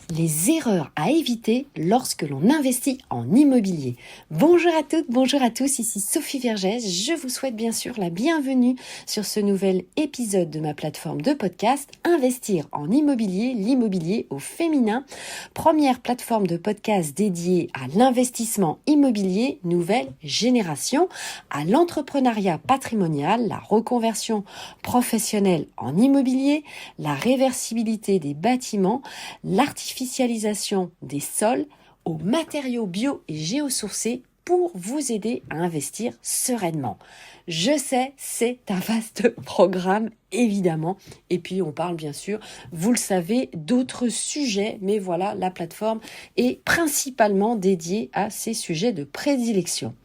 Les erreurs à éviter lorsque l'on investit en immobilier. Bonjour à toutes, bonjour à tous, ici Sophie Vergès. Je vous souhaite bien sûr la bienvenue sur ce nouvel épisode de ma plateforme de podcast Investir en immobilier, l'immobilier au féminin. Première plateforme de podcast dédiée à l'investissement immobilier nouvelle génération, à l'entrepreneuriat patrimonial, la reconversion professionnelle en immobilier, la réversibilité des bâtiments, l'artificialisation des sols, aux matériaux bio et géosourcés pour vous aider à investir sereinement. Je sais, c'est un vaste programme, évidemment. Et puis, on parle bien sûr, vous le savez, d'autres sujets. Mais voilà, la plateforme est principalement dédiée à ces sujets de prédilection.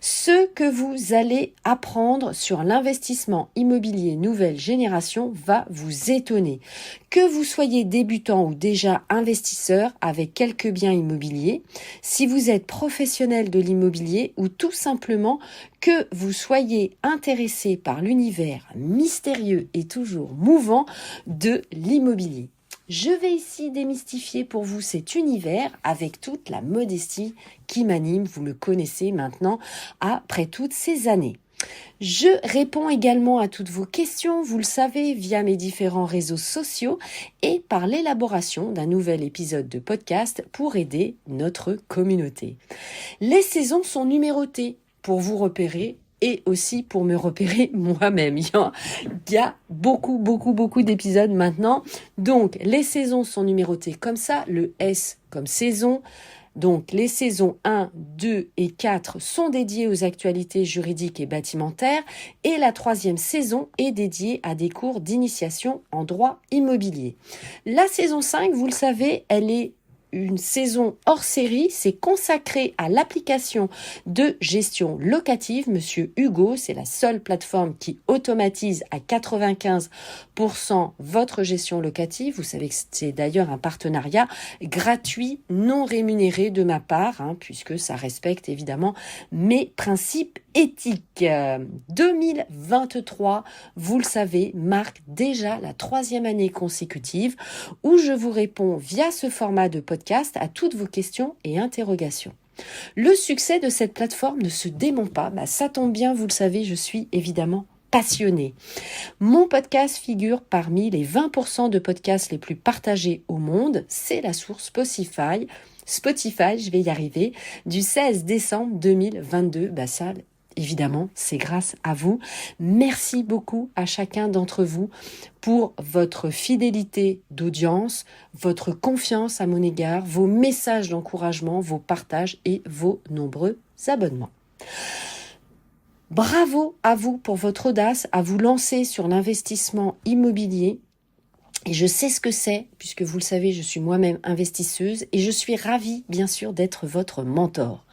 Ce que vous allez apprendre sur l'investissement immobilier nouvelle génération va vous étonner. Que vous soyez débutant ou déjà investisseur avec quelques biens immobiliers, si vous êtes professionnel de l'immobilier ou tout simplement que vous soyez intéressé par l'univers mystérieux et toujours mouvant de l'immobilier. Je vais ici démystifier pour vous cet univers avec toute la modestie qui m'anime, vous me connaissez maintenant après toutes ces années. Je réponds également à toutes vos questions, vous le savez, via mes différents réseaux sociaux et par l'élaboration d'un nouvel épisode de podcast pour aider notre communauté. Les saisons sont numérotées pour vous repérer et aussi pour me repérer moi-même. Il y a beaucoup d'épisodes maintenant. Donc, les saisons sont numérotées comme ça, le S comme saison. Donc, les saisons 1, 2 et 4 sont dédiées aux actualités juridiques et bâtimentaires et la troisième saison est dédiée à des cours d'initiation en droit immobilier. La saison 5, vous le savez, elle est une saison hors série, c'est consacré à l'application de gestion locative. Monsieur Hugo, c'est la seule plateforme qui automatise à 95% votre gestion locative. Vous savez que c'est d'ailleurs un partenariat gratuit, non rémunéré de ma part, puisque ça respecte évidemment mes principes éthiques. 2023, vous le savez, marque déjà la 3e année consécutive où je vous réponds via ce format de podcast à toutes vos questions et interrogations. Le succès de cette plateforme ne se dément pas, ça tombe bien, vous le savez, je suis évidemment passionnée. Mon podcast figure parmi les 20% de podcasts les plus partagés au monde, c'est la source Spotify, je vais y arriver, du 16 décembre 2022, ça évidemment, c'est grâce à vous. Merci beaucoup à chacun d'entre vous pour votre fidélité d'audience, votre confiance à mon égard, vos messages d'encouragement, vos partages et vos nombreux abonnements. Bravo à vous pour votre audace à vous lancer sur l'investissement immobilier. Et je sais ce que c'est, puisque vous le savez, je suis moi-même investisseuse et je suis ravie, bien sûr, d'être votre mentor.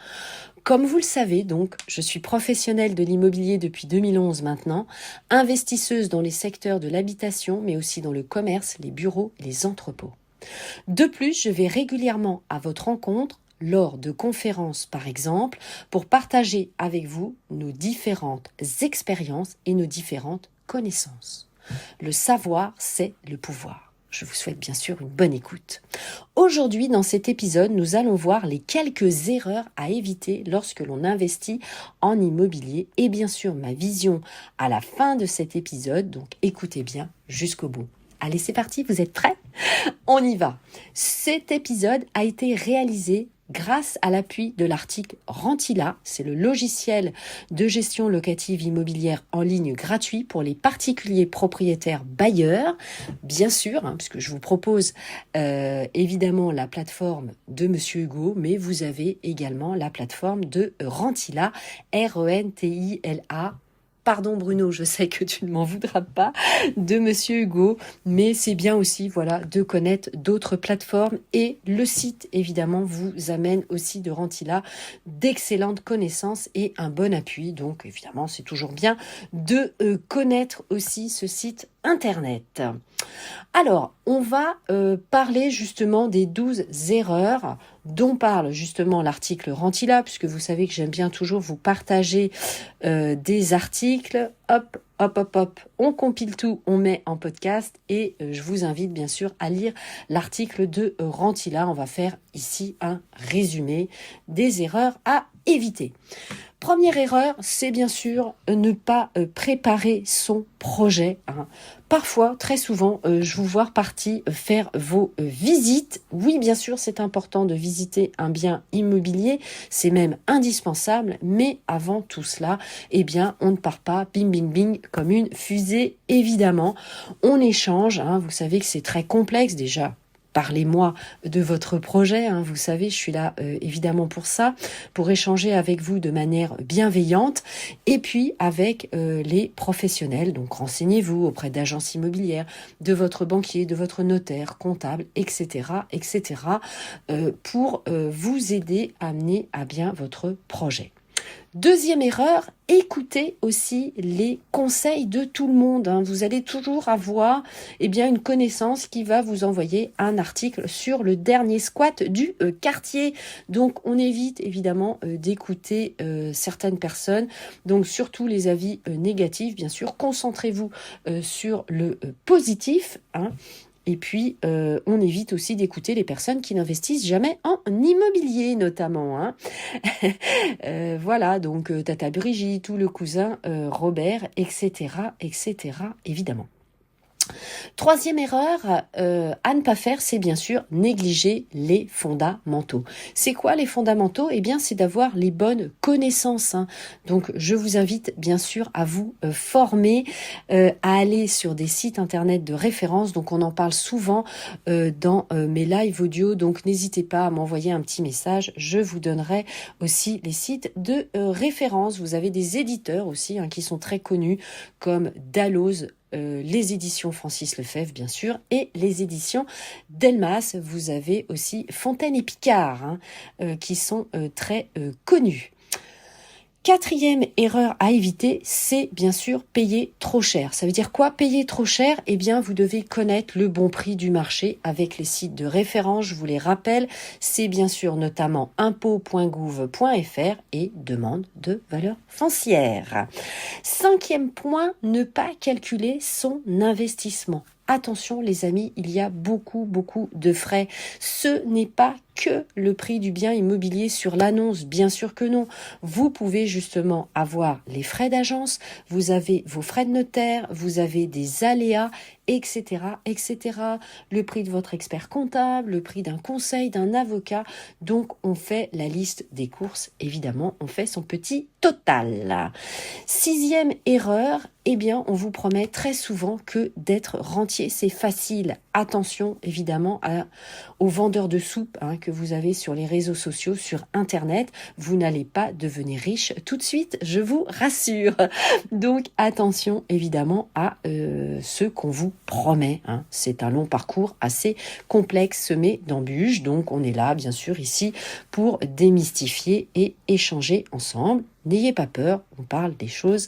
Comme vous le savez, donc, je suis professionnelle de l'immobilier depuis 2011 maintenant, investisseuse dans les secteurs de l'habitation, mais aussi dans le commerce, les bureaux et les entrepôts. De plus, je vais régulièrement à votre rencontre, lors de conférences par exemple, pour partager avec vous nos différentes expériences et nos différentes connaissances. Le savoir, c'est le pouvoir. Je vous souhaite bien sûr une bonne écoute. Aujourd'hui, dans cet épisode, nous allons voir les quelques erreurs à éviter lorsque l'on investit en immobilier et bien sûr ma vision à la fin de cet épisode, donc écoutez bien jusqu'au bout. Allez, c'est parti, vous êtes prêts ? On y va. Cet épisode a été réalisé grâce à l'appui de l'article Rentila, c'est le logiciel de gestion locative immobilière en ligne gratuit pour les particuliers propriétaires bailleurs, bien sûr, puisque je vous propose évidemment la plateforme de Monsieur Hugo, mais vous avez également la plateforme de Rentila, Rentila. Pardon Bruno, je sais que tu ne m'en voudras pas, de Monsieur Hugo, mais c'est bien aussi de connaître d'autres plateformes et le site évidemment vous amène aussi de Rentila d'excellentes connaissances et un bon appui. Donc évidemment c'est toujours bien de connaître aussi ce site Internet. Alors, on va parler justement des 12 erreurs dont parle justement l'article Rentila, puisque vous savez que j'aime bien toujours vous partager des articles. Hop, hop, hop, hop, on compile tout, on met en podcast et je vous invite bien sûr à lire l'article de Rentila. On va faire ici un résumé des erreurs à éviter. Première erreur, c'est bien sûr ne pas préparer son projet. Parfois, très souvent, je vous vois partie faire vos visites. Oui, bien sûr, c'est important de visiter un bien immobilier, c'est même indispensable, mais avant tout cela, eh bien, on ne part pas bing, bing, bing comme une fusée, évidemment. On échange, vous savez que c'est très complexe déjà. Parlez-moi de votre projet, vous savez, je suis là évidemment pour ça, pour échanger avec vous de manière bienveillante et puis avec les professionnels. Donc renseignez-vous auprès d'agences immobilières, de votre banquier, de votre notaire, comptable, etc., etc., pour vous aider à mener à bien votre projet. Deuxième erreur, écoutez aussi les conseils de tout le monde. Vous allez toujours avoir une connaissance qui va vous envoyer un article sur le dernier squat du quartier. Donc on évite évidemment d'écouter certaines personnes. Donc surtout les avis négatifs, bien sûr. Concentrez-vous sur le positif. Et puis, on évite aussi d'écouter les personnes qui n'investissent jamais en immobilier, notamment. Voilà, donc Tata Brigitte ou le cousin Robert, etc., etc., évidemment. Troisième erreur à ne pas faire, c'est bien sûr négliger les fondamentaux. C'est quoi les fondamentaux ? Eh bien, c'est d'avoir les bonnes connaissances. Donc, je vous invite bien sûr à vous former, à aller sur des sites internet de référence. Donc, on en parle souvent dans mes lives audio. Donc, n'hésitez pas à m'envoyer un petit message. Je vous donnerai aussi les sites de référence. Vous avez des éditeurs aussi qui sont très connus comme Dalloz, les éditions Francis Lefebvre, bien sûr, et les éditions Delmas. Vous avez aussi Fontaine et Picard, qui sont très connus. Quatrième erreur à éviter, c'est bien sûr payer trop cher. Ça veut dire quoi, payer trop cher ? Eh bien, vous devez connaître le bon prix du marché avec les sites de référence. Je vous les rappelle, c'est bien sûr notamment impôt.gouv.fr et demande de valeur foncière. Cinquième point, ne pas calculer son investissement. Attention les amis, il y a beaucoup de frais. Ce n'est pas que le prix du bien immobilier sur l'annonce, bien sûr que non. Vous pouvez justement avoir les frais d'agence, vous avez vos frais de notaire, vous avez des aléas, etc., etc. Le prix de votre expert comptable, le prix d'un conseil, d'un avocat. Donc, on fait la liste des courses. Évidemment, on fait son petit total. Sixième erreur, on vous promet très souvent que d'être rentier, c'est facile. Attention, évidemment, aux vendeurs de soupe que vous avez sur les réseaux sociaux, sur Internet. Vous n'allez pas devenir riche tout de suite, je vous rassure. Donc, attention, évidemment, à ce qu'on vous promet. C'est un long parcours assez complexe, semé d'embûches. Donc, on est là, bien sûr, ici, pour démystifier et échanger ensemble. N'ayez pas peur, on parle des choses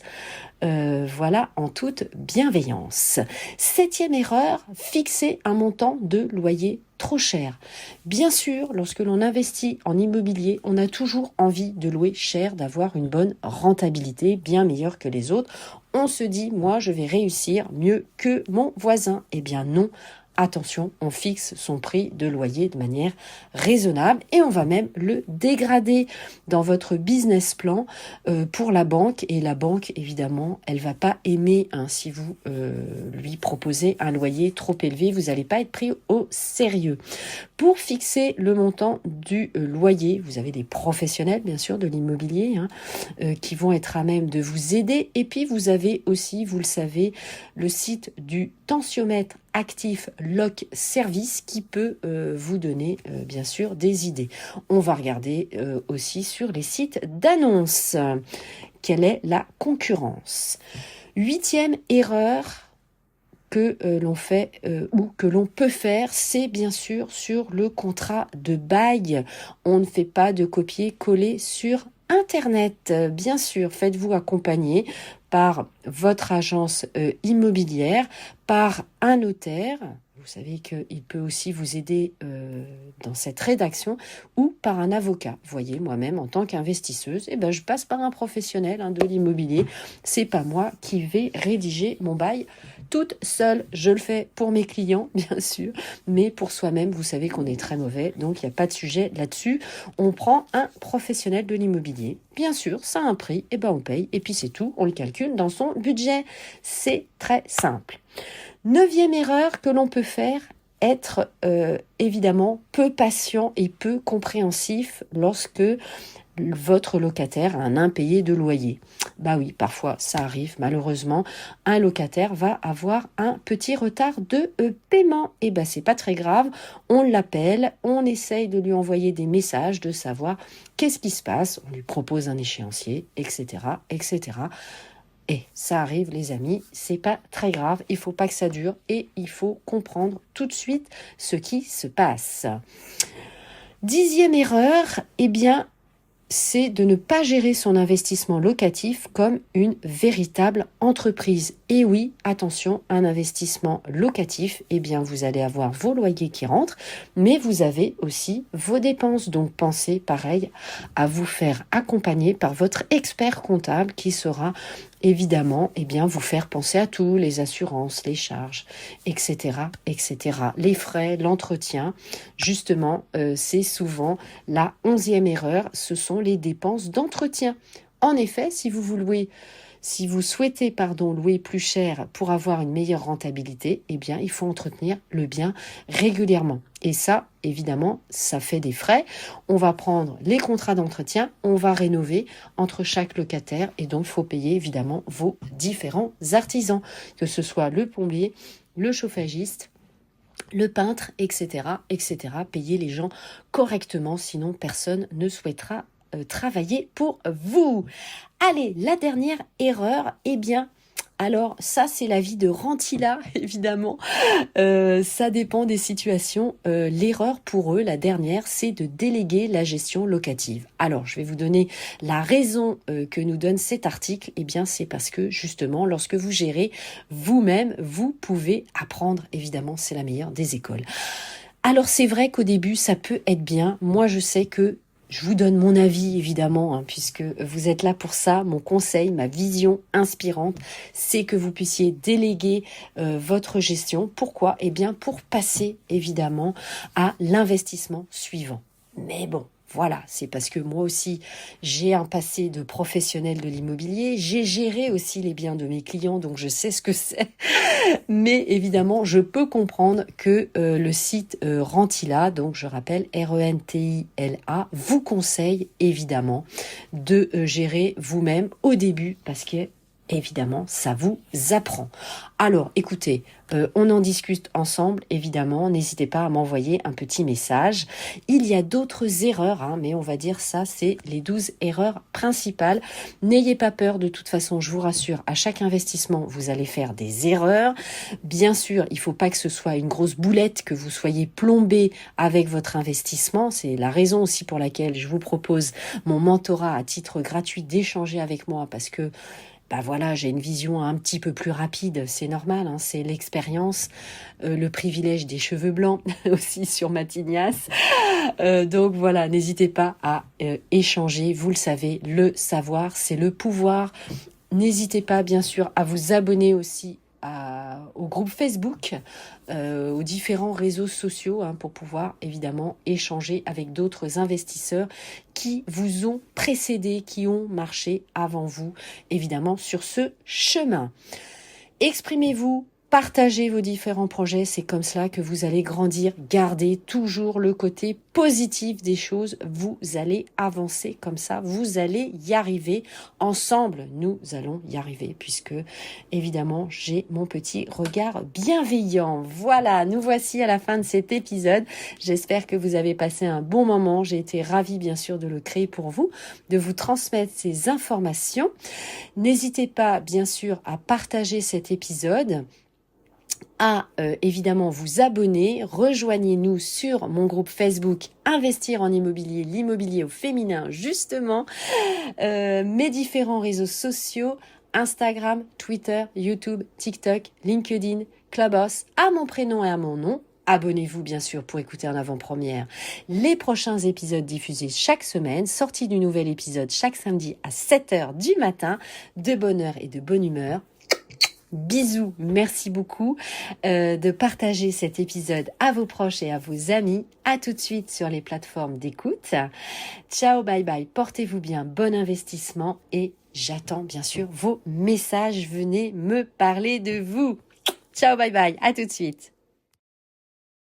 en toute bienveillance. Septième erreur, fixer un montant de loyer trop cher. Bien sûr, lorsque l'on investit en immobilier, on a toujours envie de louer cher, d'avoir une bonne rentabilité, bien meilleure que les autres. On se dit, moi, je vais réussir mieux que mon voisin. Eh bien non. Attention, on fixe son prix de loyer de manière raisonnable et on va même le dégrader dans votre business plan pour la banque. Et la banque, évidemment, elle va pas aimer si vous lui proposez un loyer trop élevé. Vous n'allez pas être pris au sérieux. Pour fixer le montant du loyer, vous avez des professionnels, bien sûr, de l'immobilier qui vont être à même de vous aider. Et puis, vous avez aussi, vous le savez, le site du tensiomètre actif Loc Service qui peut vous donner bien sûr des idées. On va regarder aussi sur les sites d'annonces quelle est la concurrence. Huitième erreur que l'on fait ou que l'on peut faire, c'est bien sûr sur le contrat de bail. On ne fait pas de copier-coller sur Internet, bien sûr, faites-vous accompagner par votre agence immobilière, par un notaire. Vous savez qu'il peut aussi vous aider dans cette rédaction ou par un avocat. Vous voyez, moi-même, en tant qu'investisseuse, je passe par un professionnel de l'immobilier. C'est pas moi qui vais rédiger mon bail toute seule. Je le fais pour mes clients, bien sûr, mais pour soi-même, vous savez qu'on est très mauvais, donc il n'y a pas de sujet là-dessus. On prend un professionnel de l'immobilier. Bien sûr, ça a un prix, on paye, et puis c'est tout, on le calcule dans son budget. C'est très simple. 9e erreur que l'on peut faire, être évidemment peu patient et peu compréhensif lorsque votre locataire a un impayé de loyer. Oui, parfois ça arrive malheureusement, un locataire va avoir un petit retard de paiement. C'est pas très grave, on l'appelle, on essaye de lui envoyer des messages, de savoir qu'est-ce qui se passe, on lui propose un échéancier, etc., etc. Et ça arrive les amis, c'est pas très grave, il faut pas que ça dure et il faut comprendre tout de suite ce qui se passe. 10e erreur, c'est de ne pas gérer son investissement locatif comme une véritable entreprise. Et oui, attention, un investissement locatif, vous allez avoir vos loyers qui rentrent, mais vous avez aussi vos dépenses. Donc pensez pareil à vous faire accompagner par votre expert comptable qui sera évidemment vous faire penser à tout, les assurances, les charges, etc., etc. Les frais, l'entretien, justement, c'est souvent la 11e erreur, ce sont les dépenses d'entretien. En effet, si vous souhaitez louer plus cher pour avoir une meilleure rentabilité, il faut entretenir le bien régulièrement. Et ça, évidemment, ça fait des frais. On va prendre les contrats d'entretien, on va rénover entre chaque locataire et donc il faut payer évidemment vos différents artisans, que ce soit le plombier, le chauffagiste, le peintre, etc., etc. Payer les gens correctement, sinon personne ne souhaitera travailler pour vous. Allez, la dernière erreur, alors ça c'est l'avis de Rentila, évidemment, ça dépend des situations. L'erreur pour eux, la dernière, c'est de déléguer la gestion locative. Alors je vais vous donner la raison que nous donne cet article, c'est parce que justement lorsque vous gérez vous-même, vous pouvez apprendre, évidemment c'est la meilleure des écoles. Alors c'est vrai qu'au début ça peut être bien, moi je sais que je vous donne mon avis, évidemment, puisque vous êtes là pour ça. Mon conseil, ma vision inspirante, c'est que vous puissiez déléguer votre gestion. Pourquoi ? Pour passer, évidemment, à l'investissement suivant. Mais bon, voilà, c'est parce que moi aussi, j'ai un passé de professionnel de l'immobilier. J'ai géré aussi les biens de mes clients, donc je sais ce que c'est. Mais évidemment, je peux comprendre que le site Rentila, donc je rappelle Rentila, vous conseille évidemment de gérer vous-même au début parce que évidemment, ça vous apprend. Alors, écoutez, on en discute ensemble, évidemment. N'hésitez pas à m'envoyer un petit message. Il y a d'autres erreurs, mais on va dire ça, c'est les 12 erreurs principales. N'ayez pas peur, de toute façon, je vous rassure, à chaque investissement, vous allez faire des erreurs. Bien sûr, il ne faut pas que ce soit une grosse boulette, que vous soyez plombé avec votre investissement. C'est la raison aussi pour laquelle je vous propose mon mentorat à titre gratuit d'échanger avec moi parce que j'ai une vision un petit peu plus rapide, c'est normal, c'est l'expérience, le privilège des cheveux blancs aussi sur ma tignasse. Donc voilà, n'hésitez pas à échanger, vous le savez, le savoir, c'est le pouvoir. N'hésitez pas bien sûr à vous abonner aussi au groupe Facebook, aux différents réseaux sociaux pour pouvoir évidemment échanger avec d'autres investisseurs qui vous ont précédé, qui ont marché avant vous, évidemment, sur ce chemin. Exprimez-vous. Partagez vos différents projets, c'est comme cela que vous allez grandir. Gardez toujours le côté positif des choses. Vous allez avancer comme ça, vous allez y arriver. Ensemble, nous allons y arriver puisque, évidemment, j'ai mon petit regard bienveillant. Voilà, nous voici à la fin de cet épisode. J'espère que vous avez passé un bon moment. J'ai été ravie, bien sûr, de le créer pour vous, de vous transmettre ces informations. N'hésitez pas, bien sûr, à partager cet épisode, à évidemment vous abonner, rejoignez-nous sur mon groupe Facebook Investir en immobilier, l'immobilier au féminin justement, mes différents réseaux sociaux, Instagram, Twitter, YouTube, TikTok, LinkedIn, Clubhouse, à mon prénom et à mon nom. Abonnez-vous bien sûr pour écouter en avant-première les prochains épisodes diffusés chaque semaine, sortie du nouvel épisode chaque samedi à 7h du matin, de bonne heure et de bonne humeur. Bisous, merci beaucoup de partager cet épisode à vos proches et à vos amis. À tout de suite sur les plateformes d'écoute. Ciao, bye bye, portez-vous bien, bon investissement et j'attends bien sûr vos messages. Venez me parler de vous. Ciao, bye bye, à tout de suite.